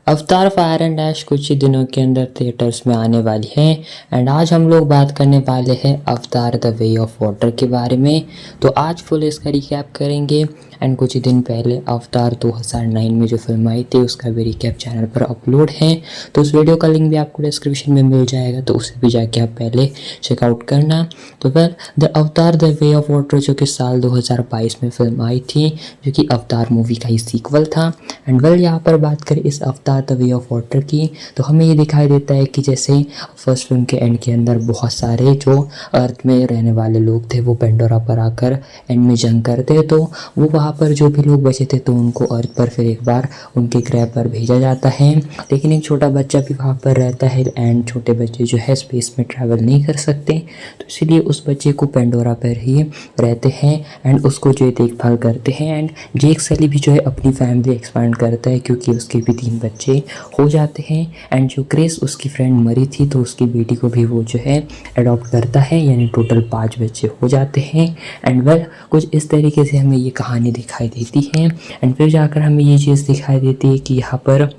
अवतार fire and dash कुछ ही दिनों के अंदर थिएटर्स में आने वाली है। एंड आज हम लोग बात करने वाले हैं अवतार द वे ऑफ वाटर के बारे में। तो आज फुल इसका रिकैप करेंगे। एंड कुछ ही दिन पहले अवतार 2009 में जो फिल्म आई थी उसका भी रिकैप चैनल पर अपलोड है, तो उस वीडियो का लिंक भी आपको डिस्क्रिप्शन में मिल जाएगा, तो उसे भी जाके आप पहले चेकआउट करना। तो वेल द अवतार द वे ऑफ वाटर जो कि साल 2022 में फिल्म आई थी, जो कि अवतार मूवी का ही सीक्वल था। एंड वेल यहाँ पर बात करें इस अवतार द वे ऑफ वाटर की, तो हमें ये दिखाई देता है कि जैसे फर्स्ट फिल्म के एंड के अंदर बहुत सारे जो अर्थ में रहने वाले लोग थे वो पेंडोरा पर आकर एंड में जंग करते, तो वो वहाँ पर जो भी लोग बचे थे तो उनको अर्थ पर फिर एक बार उनके ग्रह पर भेजा जाता है। लेकिन एक छोटा बच्चा भी वहाँ पर रहता है एंड छोटे बच्चे जो है स्पेस में ट्रैवल नहीं कर सकते, तो इसलिए उस बच्चे को पेंडोरा पर ही रहते हैं एंड उसको जो है देखभाल करते हैं। एंड जेक सली भी जो है अपनी फैमिली एक्सपांड करता है क्योंकि उसके भी 3 बच्चे हो जाते हैं। एंड जो क्रिस उसकी फ्रेंड मरी थी तो उसकी बेटी को भी वो जो है अडॉप्ट करता है, यानी टोटल 5 बच्चे हो जाते हैं। एंड वेल कुछ इस तरीके से हमें ये कहानी दिखाई देती है। एंड फिर जाकर हमें ये चीज़ दिखाई देती है कि यहाँ पर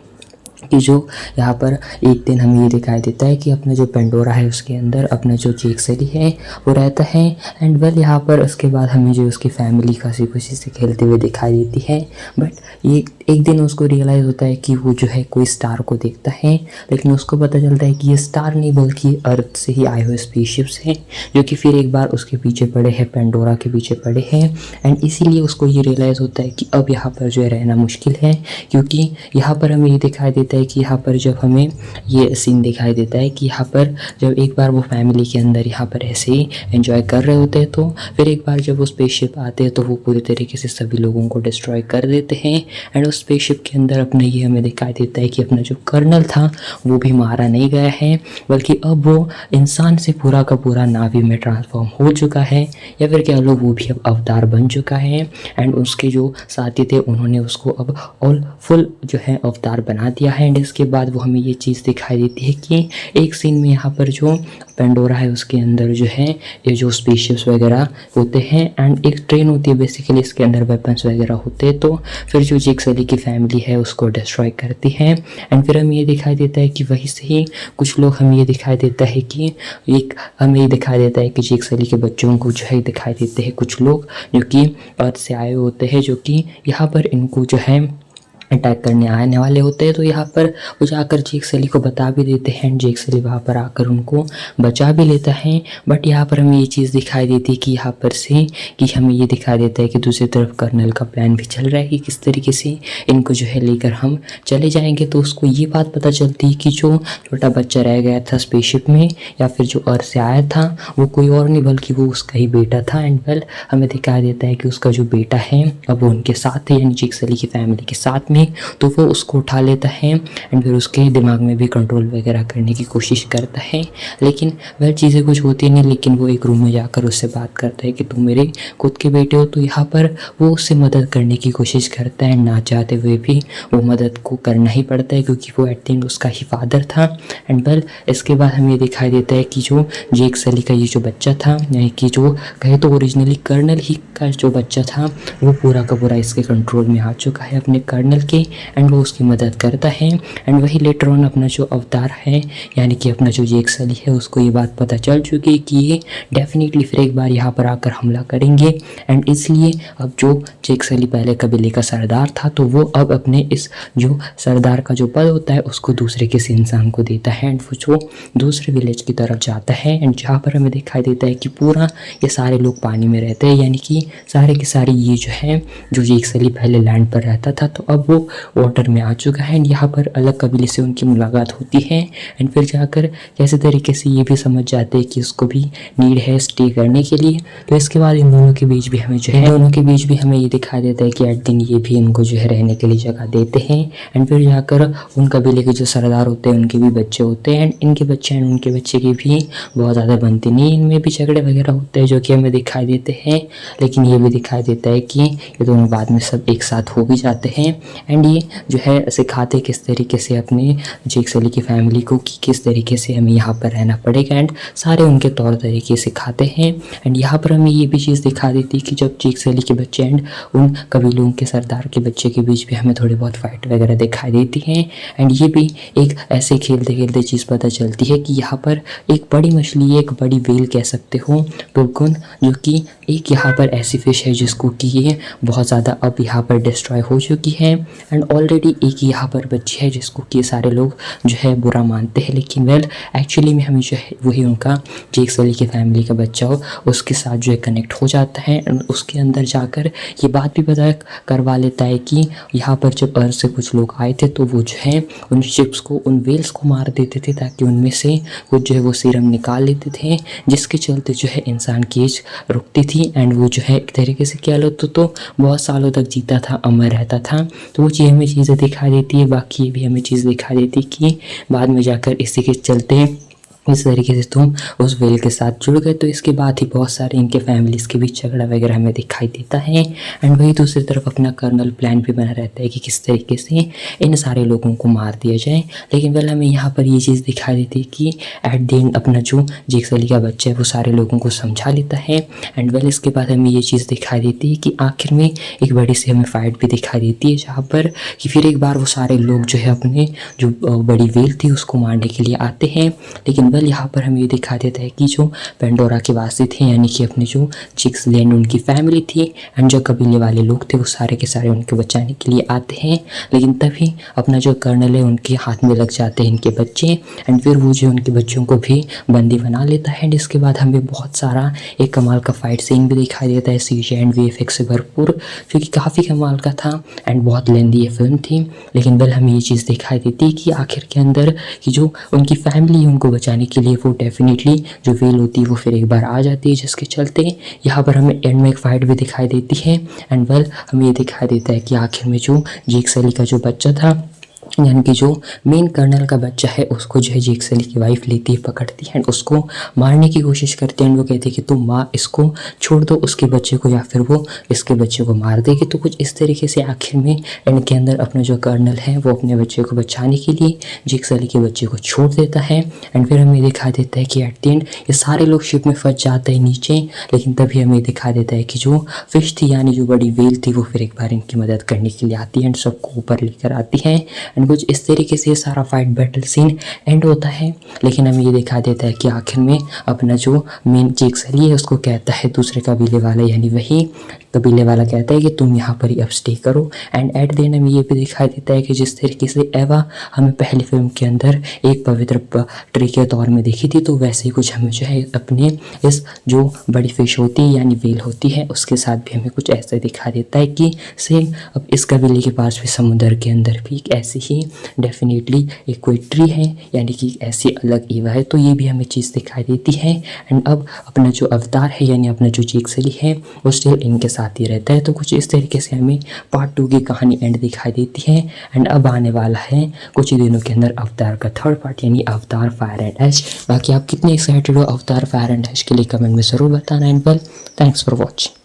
एक दिन हमें ये दिखाई देता है कि अपना जो पेंडोरा है उसके अंदर अपना जो जेक सली है वो रहता है। एंड वेल यहाँ पर उसके बाद हमें जो उसकी फैमिली हंसी खुशी से खेलते हुए दिखाई देती है। बट ये एक दिन उसको रियलाइज़ होता है कि वो जो है कोई स्टार को देखता है, लेकिन उसको पता चलता है कि ये स्टार नहीं बल्कि अर्थ से ही आए हुए स्पेसशिप्स हैं जो कि फिर एक बार उसके पीछे पड़े हैं, पेंडोरा के पीछे पड़े हैं। एंड इसीलिए उसको ये रियलाइज़ होता है कि अब यहाँ पर जो है रहना मुश्किल है, क्योंकि यहाँ पर हमें ये दिखाई देता है कि यहाँ पर जब हमें ये सीन दिखाई देता है कि यहाँ पर जब एक बार वो फैमिली के अंदर यहाँ पर ऐसे ही एंजॉय कर रहे होते हैं, तो फिर एक बार जब वो स्पेसशिप आते हैं तो वो पूरी तरीके से सभी लोगों को डिस्ट्रॉय कर देते हैं। एंड उस स्पेसशिप के अंदर अपना ये हमें दिखाई देता है कि अपना जो कर्नल था वो भी मारा नहीं गया है, बल्कि अब वो इंसान से पूरा का पूरा नावी में ट्रांसफॉर्म हो चुका है, या फिर कह लो वो भी अब अवतार बन चुका है। एंड उसके जो साथी थे उन्होंने उसको अब ऑल फुल जो है अवतार बना दिया है। एंड इसके बाद वो हमें ये चीज़ दिखाई देती है कि एक सीन में यहाँ पर जो पेंडोरा है उसके अंदर जो है ये जो स्पेसशिप्स वगैरह होते हैं एंड एक ट्रेन होती है, बेसिकली इसके अंदर वेपन्स वगैरह होते हैं, तो फिर जो जेक सली की फैमिली है उसको डिस्ट्रॉय करती है। एंड फिर हमें ये दिखाई देता है कि वहीं से ही कुछ लोग हमें ये दिखाई देता है कि जेक सली के बच्चों को जो है दिखाई देते हैं कुछ लोग जो कि अर्थ से आए होते हैं, जो कि यहाँ पर इनको जो है अटैक करने आने वाले होते हैं। तो यहाँ पर वो जाकर जेक सली को बता भी देते हैं, जेक सली वहाँ पर आकर उनको बचा भी लेता है। बट यहाँ पर हमें ये चीज़ दिखाई देती है कि यहाँ पर से कि हमें ये दिखाई देता है कि दूसरी तरफ कर्नल का प्लान भी चल रहा है कि किस तरीके से इनको जो है लेकर हम चले जाएंगे। तो उसको ये बात पता चलती है कि जो छोटा बच्चा रह गया था स्पेसशिप में या फिर जो अर्थ से आया था वो कोई और नहीं बल्कि वो उसका ही बेटा था। एंड वेल हमें दिखाई देता है कि उसका जो बेटा है अब वो उनके साथ है, यानी जेक सली की फैमिली के साथ में, तो वो उसको उठा लेता है एंड फिर उसके दिमाग में भी कंट्रोल वगैरह करने की कोशिश करता है। लेकिन वह चीज़ें कुछ होती नहीं, लेकिन वो एक रूम में जाकर उससे बात करता है कि तुम मेरे खुद के बेटे हो। तो यहाँ पर वो उससे मदद करने की कोशिश करता है, ना चाहते हुए भी वो मदद को करना ही पड़ता है क्योंकि वो एट द एंड उसका ही फादर था। एंड वेल इसके बाद हमें दिखाई देता है कि जो जेक सली का ये जो बच्चा था, यानी कि जो कहे तो ओरिजिनली कर्नल ही का जो बच्चा था वो पूरा का पूरा इसके कंट्रोल में आ चुका है अपने कर्नल के, एंड वो उसकी मदद करता है। एंड वही लेटर ऑन अपना जो अवतार है यानी कि अपना जो जेक सली है उसको ये बात पता चल चुकी है कि ये डेफिनेटली फिर एक बार यहाँ पर आकर हमला करेंगे। एंड इसलिए अब जो जेक सली पहले कबीले का सरदार था तो वो अब अपने इस जो सरदार का जो पद होता है उसको दूसरे किसी इंसान को देता है एंड वो जो दूसरे विलेज की तरफ जाता है। एंड जहाँ पर हमें दिखाई देता है कि पूरा ये सारे लोग पानी में रहते हैं, यानी कि सारे के सारे ये जो है जो जेक सली पहले लैंड पर रहता था तो अब वो वाटर में आ चुका है। एंड यहाँ पर अलग कबीले से उनकी मुलाकात होती है एंड फिर जाकर कैसे तरीके से ये भी समझ जाते हैं कि उसको भी नीड है स्टे करने के लिए। तो इसके बाद इन दोनों के बीच भी हमें ये दिखाई देता है कि एट दिन ये भी इनको जो है रहने के लिए जगह देते हैं। एंड फिर जाकर उन कबीले के जो सरदार होते हैं उनके भी बच्चे होते हैं एंड इनके बच्चे एंड उनके बच्चे की भी बहुत ज़्यादा बनती नहीं, इनमें भी झगड़े वगैरह होते हैं जो कि हमें दिखाई देते हैं। लेकिन ये भी दिखाई देता है कि ये दोनों बाद में सब एक साथ हो भी जाते हैं। एंड ये जो है सिखाते किस तरीके से अपने जेक सली की फैमिली को कि किस तरीके से हमें यहाँ पर रहना पड़ेगा, एंड सारे उनके तौर तरीके सिखाते हैं। एंड यहाँ पर हमें ये भी चीज़ दिखा देती है कि जब जेक सली के बच्चे एंड उन कबीलों के सरदार के बच्चे के बीच भी हमें थोड़ी बहुत फाइट वगैरह दिखाई देती हैं। एंड ये भी एक ऐसे खेलते खेलते चीज़ पता चलती है कि यहाँ पर एक बड़ी मछली, एक बड़ी वेल कह सकते हो टोकुन, जो कि एक यहाँ पर ऐसी फिश है जिसको कि ये बहुत ज़्यादा अब यहाँ पर डिस्ट्रॉय हो चुकी है। एंड ऑलरेडी एक यहाँ पर बच्ची है जिसको कि सारे लोग जो है बुरा मानते हैं, लेकिन वेल एक्चुअली में हमें जो है वही उनका जेक सली की फैमिली का बच्चा हो उसके साथ जो है कनेक्ट हो जाता है। एंड उसके अंदर जाकर ये बात भी पता करवा लेता है कि यहाँ पर जब अर्थ से कुछ लोग आए थे तो वो जो है उन शिप्स को, उन वेल्स को मार देते थे ताकि उनमें से कुछ जो है वो सीरम निकाल लेते थे, जिसके चलते जो है इंसान की एज रुकती थी। एंड वो जो है एक तरीके से क्या लो तो बहुत सालों तक जीता था, अमर रहता था। तो वो चीज़ हमें चीज़ें दिखा देती है। बाकी ये भी हमें चीज़ दिखा देती है कि बाद में जाकर इसी के चलते इस तरीके से तुम उस वेल के साथ जुड़ गए। तो इसके बाद ही बहुत सारे इनके फैमिलीज़ के बीच झगड़ा वगैरह हमें दिखाई देता है। एंड वही दूसरी तरफ अपना कर्नल प्लान भी बना रहता है कि किस तरीके से इन सारे लोगों को मार दिया जाए। लेकिन वेल हमें यहाँ पर ये चीज़ दिखाई देती है कि एट द एंड अपना जो जेक सली का बच्चा है वो सारे लोगों को समझा लेता है। एंड वेल इसके बाद हमें ये चीज़ दिखाई देती है कि आखिर में एक बड़ी सी हमें फाइट भी दिखाई देती है, जहाँ पर कि फिर एक बार वो सारे लोग जो है अपने जो बड़ी वेल थी उसको मारने के लिए आते हैं। लेकिन वेल यहाँ पर हमें ये दिखा देता है कि जो पेंडोरा के वासी थे, यानी कि अपने जो चिक्स लैंड उनकी फैमिली थी एंड जो कबीले वाले लोग थे वो सारे के सारे उनके बचाने के लिए आते हैं। लेकिन तभी अपना जो कर्नल है उनके हाथ में लग जाते हैं इनके बच्चे, एंड फिर वो जो उनके बच्चों को भी बंदी बना लेता है। एंड इसके बाद हमें बहुत सारा एक कमाल का फाइट सीन भी दिखाई देता है सीजी एंड वीएफएक्स से भरपूर, जो कि काफ़ी कमाल का था एंड बहुत लेंदी ये फिल्म थी। लेकिन वेल हमें ये चीज़ दिखाई देती है कि आखिर के अंदर कि जो उनकी फैमिली उनको बचाने के लिए वो डेफिनेटली जो वेल होती है वो फिर एक बार आ जाती है, जिसके चलते यहाँ पर हमें एंड में एक फाइट भी दिखाई देती है। एंड वेल हमें ये दिखाई देता है कि आखिर में जो जेक सली का जो बच्चा था, यानी कि जो मेन कर्नल का बच्चा है, उसको जो है जेक सली की वाइफ लेती है, पकड़ती है एंड उसको मारने की कोशिश करती है। एंड वो कहती है कि तुम माँ इसको छोड़ दो उसके बच्चे को, या फिर वो इसके बच्चे को मार देगी। तो कुछ इस तरीके से आखिर में एंड के अंदर अपना जो कर्नल है वो अपने बच्चे को बचाने के लिए जेक सली के बच्चे को छोड़ देता है। एंड फिर हमें दिखा देता है कि एट द एंड ये सारे लोग शिप में फंस जाते हैं नीचे। लेकिन तभी हमें दिखा देता है कि जो फिश थी, यानी जो बड़ी वेल थी, वो फिर एक बार इनकी मदद करने के लिए आती है एंड सबको ऊपर लेकर आती है। एंड कुछ इस तरीके से सारा फाइट बैटल सीन एंड होता है। लेकिन हमें ये दिखा देता है कि आखिर में अपना जो मेन जेक सली है उसको कहता है दूसरे कबीले वाला, यानी वही कबीले वाला कहता है कि तुम यहाँ पर ही अब स्टे करो। एंड एट द एंड हमें ये भी दिखाई देता है कि जिस तरीके से एवा हमें पहली फिल्म के अंदर एक पवित्र ट्री के तौर में देखी थी, तो वैसे ही कुछ हमें जो है अपने इस जो बड़ी फिश होती है यानी वेल होती है उसके साथ भी हमें कुछ ऐसा दिखा देता है कि सेम अब इस कबीले के पास भी समुद्र के अंदर भी एक ऐसी ही डेफिनेटली एक कोई ट्री है, यानी कि ऐसी अलग ईवा है। तो ये भी हमें चीज़ दिखाई देती है। एंड अब अपना जो अवतार है यानी अपना जो जेक सली है वो स्टिल इनके साथ ही रहता है। तो कुछ इस तरीके से हमें पार्ट 2 की कहानी एंड दिखाई देती है। एंड अब आने वाला है कुछ ही दिनों के अंदर अवतार का थर्ड पार्ट, यानी अवतार फायर एंड ऐश। बाकी आप कितने एक्साइटेड हो अवतार फायर एंड ऐश के लिए कमेंट में ज़रूर बताना। And well, thanks for watching.